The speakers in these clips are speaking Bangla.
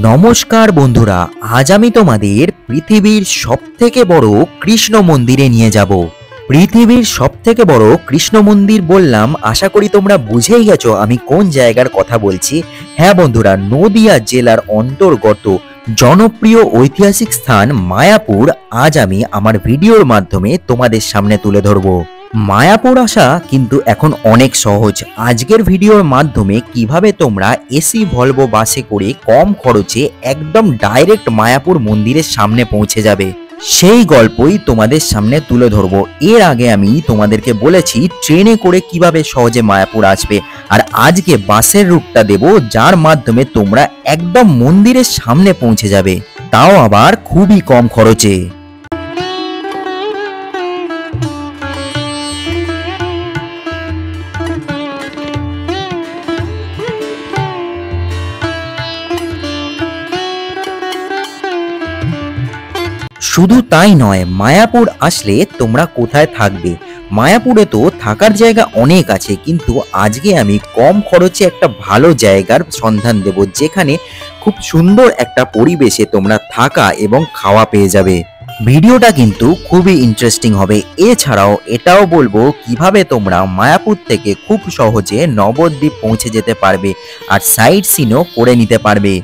নমস্কার বন্ধুরা, আজ আমি তোমাদের পৃথিবীর সবথেকে বড় কৃষ্ণ মন্দিরে নিয়ে যাব। পৃথিবীর সবথেকে বড় কৃষ্ণ মন্দির বললাম, আশা করি তোমরা বুঝেই গেছো আমি কোন জায়গার কথা বলছি। হ্যাঁ বন্ধুরা, নদিয়া জেলার অন্তর্গত জনপ্রিয় ঐতিহাসিক স্থান মায়াপুর আজ আমি আমার ভিডিওর মাধ্যমে তোমাদের সামনে তুলে ধরবো। মায়াপুর আসা কিন্তু এখন অনেক সহজ। আজকের ভিডিওর মাধ্যমে কিভাবে তোমরা এসি ভলভো বাসে করে কম খরচে একদম ডাইরেক্ট মায়াপুর মন্দিরের সামনে পৌঁছে যাবে, সেই গল্পই তোমাদের সামনে তুলে ধরবো। এর আগে আমি তোমাদেরকে বলেছি ট্রেনে করে কিভাবে সহজে মায়াপুর আসবে, আর আজকে বাসের রুটটা দেব যার মাধ্যমে তোমরা একদম মন্দিরের সামনে পৌঁছে যাবে, তাও আবার খুবই কম খরচে। শুধু তাই নয়, মায়াপুর আসলে তোমরা কোথায় থাকবে? মায়াপুরে তো থাকার জায়গা অনেক আছে, কিন্তু আজকে আমি কম খরচে একটা ভালো জায়গার সন্ধান দেব, যেখানে খুব সুন্দর একটা পরিবেশে তোমরা থাকা এবং খাওয়া পেয়ে যাবে। ভিডিওটা কিন্তু খুবই ইন্টারেস্টিং হবে। এছাড়াও এটাও বলবো কিভাবে তোমরা মায়াপুর থেকে খুব সহজে নবদ্বীপ পৌঁছে যেতে পারবে আর সাইট সিনও করে নিতে পারবে।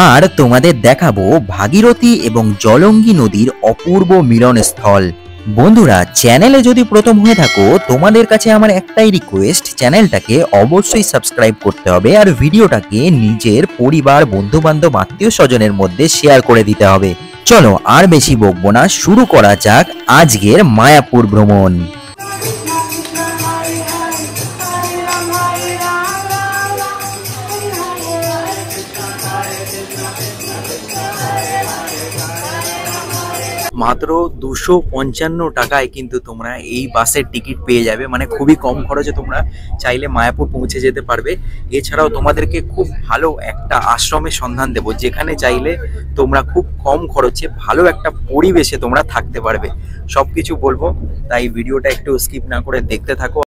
আর তোমাদের দেখাবো ভাগীরথী এবং জলঙ্গি নদীর অপূর্ব মিলনস্থল। বন্ধুরা, চ্যানেলে যদি প্রথম হয়ে থাকো, তোমাদের কাছে আমার একটাই রিকোয়েস্ট, চ্যানেলটাকে অবশ্যই সাবস্ক্রাইব করতে হবে আর ভিডিওটাকে নিজের পরিবার, বন্ধু বান্ধব, আত্মীয় স্বজনের মধ্যে শেয়ার করে দিতে হবে। চলো আর বেশি বকবো না, শুরু করা যাক আজকের মায়াপুর ভ্রমণ। মাত্র 255 টাকায় কিন্তু তোমরা এই বাসের টিকিট পেয়ে যাবে, মানে খুবই কম খরচে তোমরা চাইলে মায়াপুর পৌঁছে যেতে পারবে। এছাড়াও তোমাদেরকে খুব ভালো একটা আশ্রমের সন্ধান দেব, যেখানে চাইলে তোমরা খুব কম খরচে ভালো একটা পরিবেশে তোমরা থাকতে পারবে। সবকিছু বলবো, তাই ভিডিওটা একটু স্কিপ না করে দেখতে থাকো।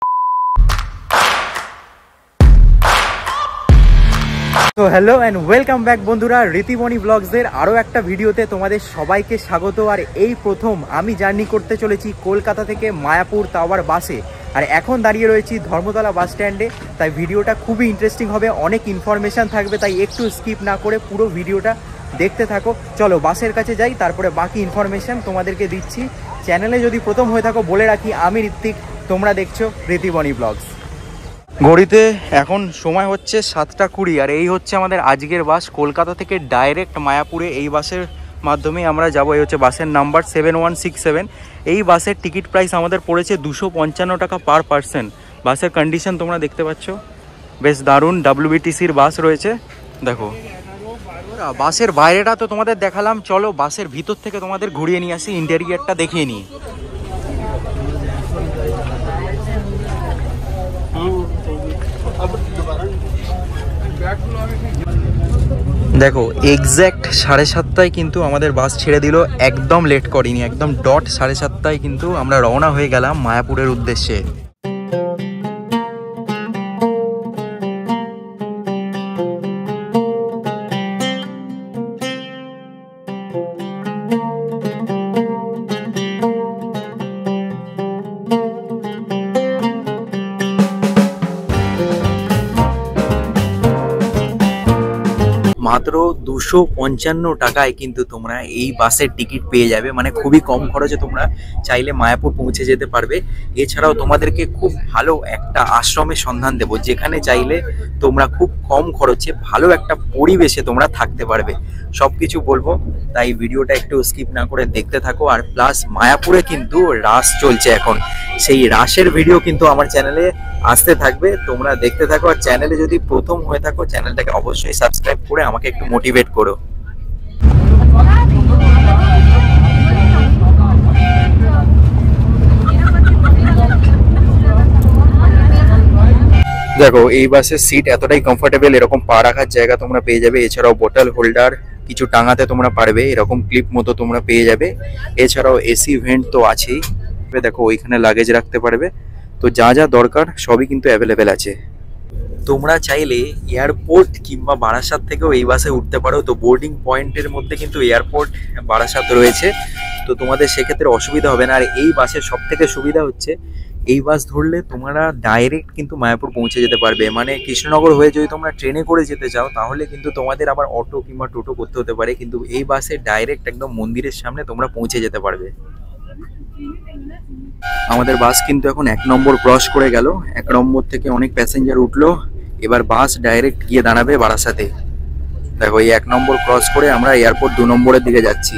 তো হ্যালো অ্যান্ড ওয়েলকাম ব্যাক বন্ধুরা, রীতিমণি ব্লগসের আরও একটা ভিডিওতে তোমাদের সবাইকে স্বাগত। আর এই প্রথম আমি জার্নি করতে চলেছি কলকাতা থেকে মায়াপুর, টাওয়ার বাসে। আর এখন দাঁড়িয়ে রয়েছি ধর্মতলা বাস স্ট্যান্ডে, তাই ভিডিওটা খুবই ইন্টারেস্টিং হবে, অনেক ইনফরমেশান থাকবে, তাই একটু স্কিপ না করে পুরো ভিডিওটা দেখতে থাকো। চলো বাসের কাছে যাই, তারপরে বাকি ইনফরমেশান তোমাদেরকে দিচ্ছি। চ্যানেলে যদি প্রথম হয়ে থাকো বলে রাখি, আমি ঋত্বিক, তোমরা দেখছো রীতিমণি ব্লগস। ঘড়িতে এখন সময় হচ্ছে 7টা 20, আর এই হচ্ছে আমাদের আজকের বাস। কলকাতা থেকে ডাইরেক্ট মায়াপুরে এই বাসের মাধ্যমেই আমরা যাব। এই হচ্ছে বাসের নাম্বার 7167। এই বাসের টিকিট প্রাইস আমাদের পড়েছে 255 টাকা পার পারসন। বাসের কন্ডিশন তোমরা দেখতে পাচ্ছ, বেশ দারুণ। WBTCর বাস রয়েছে, দেখো। বাসের বাইরেটা তো তোমাদের দেখালাম, চলো বাসের ভিতর থেকে তোমাদের ঘুরিয়ে নিয়ে আসি, ইন্টেরিয়ারটা দেখিয়ে নিই। দেখো এক্স্যাক্ট 7:30টায় কিন্তু আমাদের বাস ছেড়ে দিল, একদম লেট করিনি, একদম ডট 7:30টায় কিন্তু আমরা রওনা হয়ে গেলাম মায়াপুরের উদ্দেশ্যে। মাত্র 255 টাকায় কিন্তু তোমরা এই বাসের টিকিট পেয়ে যাবে, মানে খুবই কম খরচে তোমরা চাইলে মায়াপুর পৌঁছে যেতে পারবে। এছাড়াও তোমাদেরকে খুব ভালো একটা আশ্রমের সন্ধান দেব, যেখানে চাইলে তোমরা খুব কম খরচে ভালো একটা পরিবেশে তোমরা থাকতে পারবে। সবকিছু বলবো, তাই ভিডিওটা একটু স্কিপ না করে দেখতে থাকো। আর প্লাস মায়াপুরে কিন্তু রাস চলছে এখন, সেই রাসের ভিডিও কিন্তু আমার চ্যানেলে আসতে থাকবে, তোমরা দেখতে থাকো। আর চ্যানেলে যদি প্রথম হয়ে থাকো, চ্যানেলটাকে অবশ্যই সাবস্ক্রাইব করে আমাকে একটু মোটিভেট করো। দেখো এই বাসের সিট এতটাই কমফোর্টেবল, এরকম পা রাখার জায়গা তোমরা পেয়ে যাবে। এছাড়াও বোতল হোল্ডার কিছু টাঙাতে তোমরা পারবে, এরকম ক্লিপ মতো তোমরা পেয়ে যাবে। এছাড়াও এসি ভেন্ট তো আছেই, দেখো ওইখানে লাগেজ রাখতে পারবে। তো যা যা দরকার সবই কিন্তু অ্যাভেলেবেল আছে। তোমরা চাইলে এয়ারপোর্ট কিংবা বারাসাত থেকেও এই বাসে উঠতে পারো। তো বোর্ডিং পয়েন্টের মধ্যে কিন্তু এয়ারপোর্ট বারাসাত রয়েছে, তো তোমাদের সেক্ষেত্রে অসুবিধা হবে না। আর এই বাসের সব থেকে সুবিধা হচ্ছে এই বাস ধরলে তোমরা ডাইরেক্ট কিন্তু মায়াপুর পৌঁছে যেতে পারবে। মানে কৃষ্ণনগর হয়ে যদি তোমরা ট্রেনে করে যেতে চাও তাহলে কিন্তু তোমাদের আবার অটো কিংবা টোটো করতে হতে পারে, কিন্তু এই বাসে ডাইরেক্ট একদম মন্দিরের সামনে তোমরা পৌঁছে যেতে পারবে। আমাদের বাস কিন্তু এখন 1 নম্বর ক্রস করে গেল, 1 নম্বর থেকে অনেক প্যাসেঞ্জার উঠলো, এবার বাস ডাইরেক্ট গিয়ে দাঁড়াবে বারাসাতে। দেখো এই 1 নম্বর ক্রস করে আমরা এয়ারপোর্ট 2 নম্বরের দিকে যাচ্ছি।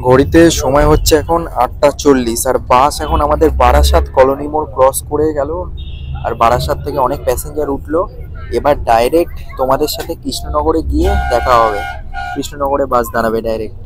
ঘড়িতে সময় হচ্ছে এখন 8:40 আর বাস এখন আমাদের বারাসাত কলোনি মোড় ক্রস করে গেল, আর বারাসাত থেকে অনেক প্যাসেঞ্জার উঠলো। এবার ডাইরেক্ট তোমাদের সাথে কৃষ্ণনগরে গিয়ে দেখা হবে, কৃষ্ণনগরে বাস দাঁড়াবে ডাইরেক্ট।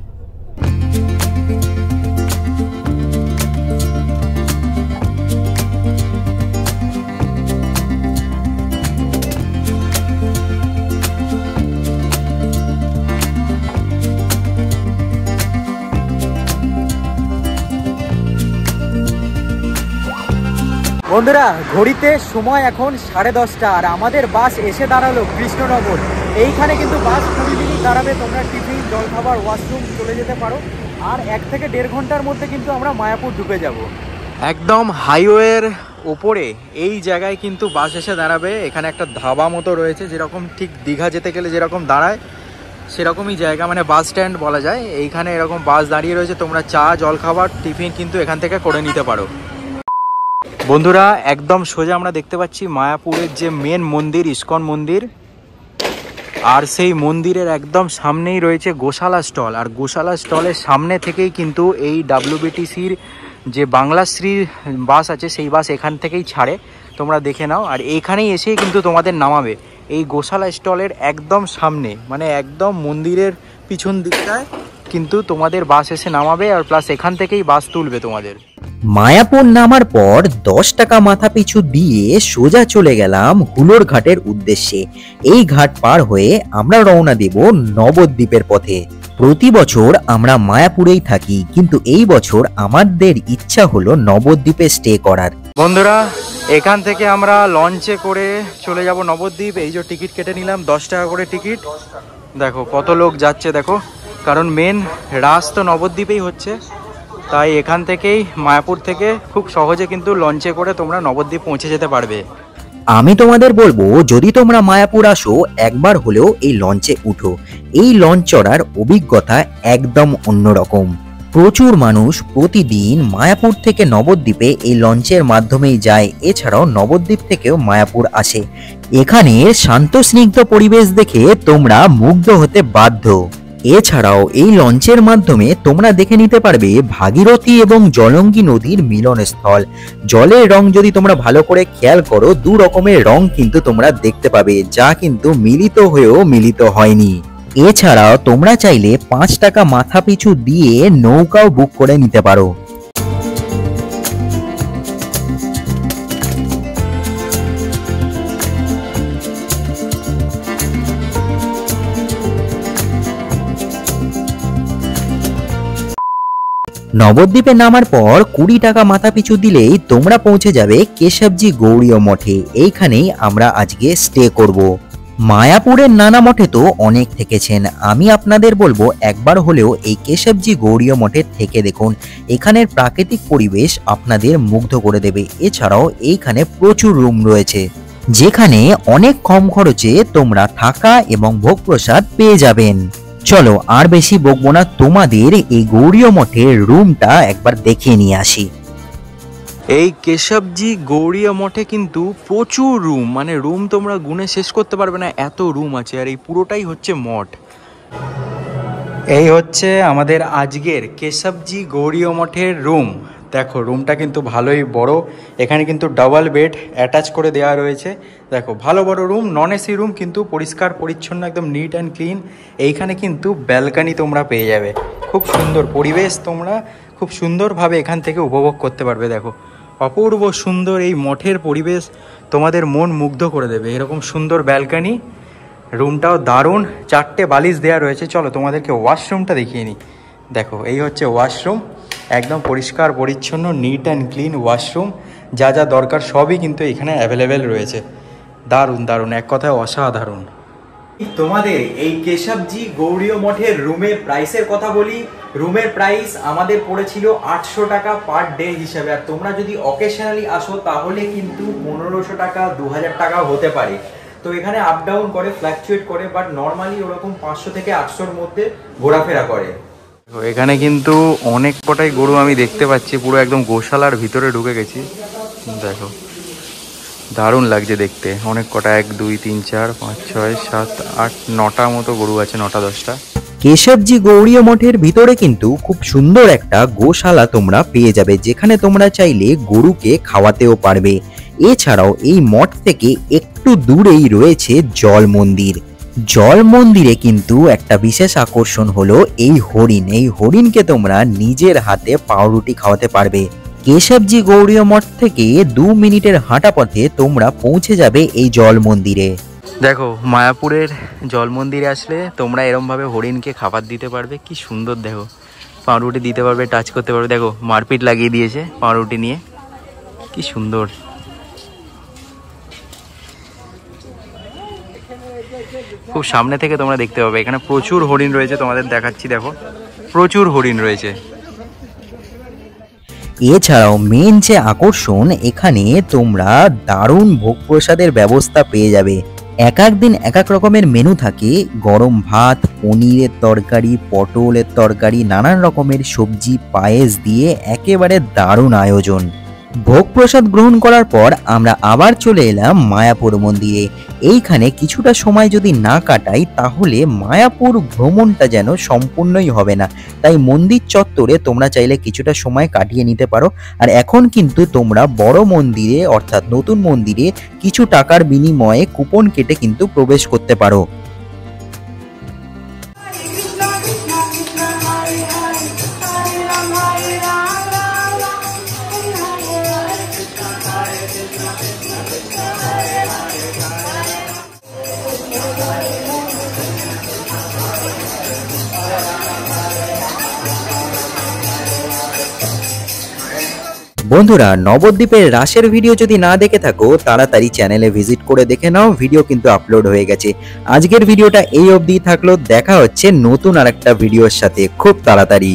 বন্ধুরা ঘড়িতে সময় এখন 10:30 আর আমাদের বাস এসে দাঁড়ালো কৃষ্ণনগর। এইখানে কিন্তু বাস 20 মিনিট দাঁড়াবে, তোমরা টিফিন জলখাবার ওয়াশরুম চলে যেতে পারো। আর 1 থেকে 1.5 ঘন্টার মধ্যে কিন্তু আমরা মায়াপুর ঢুকে যাব। একদম হাইওয়ের ওপরে এই জায়গায় কিন্তু বাস এসে দাঁড়াবে। এখানে একটা ধাবা মতো রয়েছে, যেরকম ঠিক দীঘা যেতে গেলে যেরকম দাঁড়ায় সেরকমই জায়গা, মানে বাস স্ট্যান্ড বলা যায়। এইখানে এরকম বাস দাঁড়িয়ে রয়েছে, তোমরা চা জলখাবার টিফিন কিন্তু এখান থেকে করে নিতে পারো। বন্ধুরা একদম সোজা আমরা দেখতে পাচ্ছি মায়াপুরের যে মেন মন্দির ইস্কন মন্দির, আর সেই মন্দিরের একদম সামনেই রয়েছে গোশালা স্টল। আর গোশালা স্টলের সামনে থেকেই কিন্তু এই WBTCর যে বাংলাশ্রী বাস আছে সেই বাস এখান থেকেই ছাড়ে, তোমরা দেখে নাও। আর এইখানেই এসেই কিন্তু তোমাদের নামাবে এই গোশালা স্টলের একদম সামনে, মানে একদম মন্দিরের পিছন দিকটায় কিন্তু তোমাদের বাস এসে নামাবে, আর প্লাস এখান থেকেই বাস তুলবে তোমাদের। মায়াপুর নামার পর 10 টাকা মাথা পিছু দিয়ে সোজা চলে গেলাম হুলোর ঘাটের উদ্দেশ্যে। এই ঘাট পার হয়ে আমরা রওনা দেব নবদ্বীপের পথে। প্রতি বছর আমরা মায়াপুরেই থাকি, কিন্তু এই বছর আমাদের ইচ্ছা হলো নবদ্বীপে স্টে করার। বন্ধুরা এখান থেকে আমরা লঞ্চে করে চলে যাব নবদ্বীপ। এই যে টিকিট কেটে নিলাম, 10 টাকা করে টিকিট। দেখো কত লোক যাচ্ছে দেখো, কারণ মেন রাস তো নবদ্বীপেই হচ্ছে, তাই এখান থেকেই মায়াপুর থেকে খুব সহজে কিন্তু লঞ্চে করে তোমরা নবদ্বীপ পৌঁছে যেতে পারবে। আমি তোমাদের বলবো, যদি তোমরা মায়াপুর আসো একবার হলেও এই লঞ্চে উঠো। এই লঞ্চ চড়ার অভিজ্ঞতা একদম অন্যরকম। প্রচুর মানুষ প্রতিদিন মায়াপুর থেকে নবদ্বীপে এই লঞ্চের মাধ্যমেই যায়, এছাড়াও নবদ্বীপ থেকেও মায়াপুর আসে। এখানে শান্ত স্নিগ্ধ পরিবেশ দেখে তোমরা মুগ্ধ হতে বাধ্য। এছাড়াও এই লঞ্চের মাধ্যমে তোমরা দেখে নিতে পারবে ভাগীরথী এবং জলঙ্গি নদীর মিলনস্থল। জলের রং যদি তোমরা ভালো করে খেয়াল করো, 2 রকমের রং কিন্তু তোমরা দেখতে পাবে, যা কিন্তু মিলিত হয়েও মিলিত হয়নি। এছাড়াও তোমরা চাইলে 5 টাকা মাথা পিছু দিয়ে নৌকাও বুক করে নিতে পারো। নবদ্বীপে নামার পর 20 টাকা মাথা পিছু দিলেই তোমরা পৌঁছে যাবে কেশবজি গৌড়ীয় মঠে। এইখানেই আমরা আজকে স্টে করব। মায়াপুরের নানা মঠে তো অনেক থেকেছেন, আমি আপনাদের বলবো একবার হলেও এই কেশবজি গৌড়ীয় মঠে থেকে দেখুন। এখানের প্রাকৃতিক পরিবেশ আপনাদের মুগ্ধ করে দেবে। এছাড়াও এইখানে প্রচুর রুম রয়েছে, যেখানে অনেক কম খরচে তোমরা থাকা এবং ভোগ প্রসাদ পেয়ে যাবেন। চলো আর বেশি বকবো না, তোমাদের এই গৌড়ীয় মঠের রুমটা একবার দেখিয়ে নিয়ে আসি। এই কেশবজি গৌড়ীয় মঠে কিন্তু প্রচুর রুম, মানে রুম তোমরা গুনে শেষ করতে পারবে না, এত রুম আছে। আর এই পুরোটাই হচ্ছে মঠ। এই হচ্ছে আমাদের আজকের কেশবজি গৌড়ীয় মঠের রুম। দেখো রুমটা কিন্তু ভালোই বড়, এখানে কিন্তু ডাবল বেড অ্যাটাচ করে দেওয়া রয়েছে। দেখো ভালো বড় রুম, নন এসি রুম, কিন্তু পরিষ্কার পরিচ্ছন্ন, একদম নিট অ্যান্ড ক্লিন। এইখানে কিন্তু ব্যালকানি তোমরা পেয়ে যাবে, খুব সুন্দর পরিবেশ, তোমরা খুব সুন্দরভাবে এখান থেকে উপভোগ করতে পারবে। দেখো অপূর্ব সুন্দর এই মঠের পরিবেশ, তোমাদের মন মুগ্ধ করে দেবে। এরকম সুন্দর ব্যালকানি, রুমটাও দারুণ, 4টে বালিশ দেওয়া রয়েছে। চলো তোমাদেরকে ওয়াশরুমটা দেখিয়ে নিই। দেখো এই হচ্ছে ওয়াশরুম, একদম পরিষ্কার পরিচ্ছন্ন নিট অ্যান্ড ক্লিন ওয়াশরুম, যা যা দরকার সবই কিন্তু এখানে অ্যাভেলেবেল রয়েছে। দারুণ দারুণ, এক কথায় অসাধারণ। তোমাদের এই কেশবজি গৌড়ীয় মঠের রুমের প্রাইসের কথা বলি। রুমের প্রাইস আমাদের পড়েছিল 800 টাকা পার ডে হিসাবে। আর তোমরা যদি অকেশনালি আসো তাহলে কিন্তু 1500 টাকা 2000 টাকাও হতে পারে। তো এখানে আপ ডাউন করে, ফ্ল্যাকচুয়েট করে, বাট নর্মালি ওরকম 500 থেকে 800-র মধ্যে ঘোরাফেরা করে। এখানে কিন্তু অনেক কটাই গরু আমি দেখতে পাচ্ছি, পুরো একদম গোশালার ভিতরে ঢুকে গেছি। দেখো দারুণ লাগছে দেখতে, অনেক কটা, 1 2 3 4 5 6 7 8 9টা মতো গরু আছে, 9টা 10টা। কেশবজি গৌড়ীয় মঠের ভিতরে কিন্তু খুব সুন্দর একটা গোশালা তোমরা পেয়ে যাবে, যেখানে তোমরা চাইলে গরুকে খাওয়াতেও পারবে। এছাড়াও এই মঠ থেকে একটু দূরেই রয়েছে জল মন্দির। জল মন্দিরে কিন্তু একটা বিশেষ আকর্ষণ হলো এই হরিণ। এই হরিণকে তোমরা নিজের হাতে পাউরুটি খাওয়াতে পারবে। কেশবজি গৌড়ীয় মঠ থেকে 2 মিনিটের হাঁটা পথে তোমরা পৌঁছে যাবে এই জল মন্দিরে। দেখো মায়াপুরের জল মন্দিরে আসলে তোমরা এরমভাবে হরিণকে খাবার দিতে পারবে, কি সুন্দর। দেখো পাউরুটি দিতে পারবে, টাচ করতে পারবে। দেখো মারপিট লাগিয়ে দিয়েছে পাউরুটি নিয়ে, কি সুন্দর। খুব সামনে থেকে তোমরা দেখতে পাবে, এখানে প্রচুর হরিণ রয়েছে, তোমাদের দেখাচ্ছি। দেখো প্রচুর হরিণ রয়েছে। এছাড়াও মেন যে আকর্ষণ, এখানে তোমরা দারুণ ভোগ প্রসাদের ব্যবস্থা পেয়ে যাবে। এক এক দিন এক এক রকমের মেনু থাকে। গরম ভাত, পনিরের তরকারি, পটলের তরকারি, নানান রকমের সবজি, পায়েস দিয়ে একেবারে দারুণ আয়োজন। ভোগ প্রসাদ গ্রহণ করার পর আমরা আবার চলে এলাম মায়াপুর মন্দিরে। এইখানে কিছুটা সময় যদি না কাটাই তাহলে মায়াপুর ভ্রমণটা যেন সম্পূর্ণই হবে না। তাই মন্দির চত্বরে তোমরা চাইলে কিছুটা সময় কাটিয়ে নিতে পারো। আর এখন কিন্তু তোমরা বড় মন্দিরে অর্থাৎ নতুন মন্দিরে কিছু টাকার বিনিময়ে কুপন কেটে কিন্তু প্রবেশ করতে পারো। বন্ধুরা, নবদ্বীপের রাসের ভিডিও যদি না দেখে থাকো তাড়াতাড়ি চ্যানেলে ভিজিট করে দেখে নাও, ভিডিও কিন্তু আপলোড হয়ে গেছে। আজকের ভিডিওটা এই অবধি থাকলো, দেখা হচ্ছে নতুন আরেকটা ভিডিওর সাথে খুব তাড়াতাড়ি।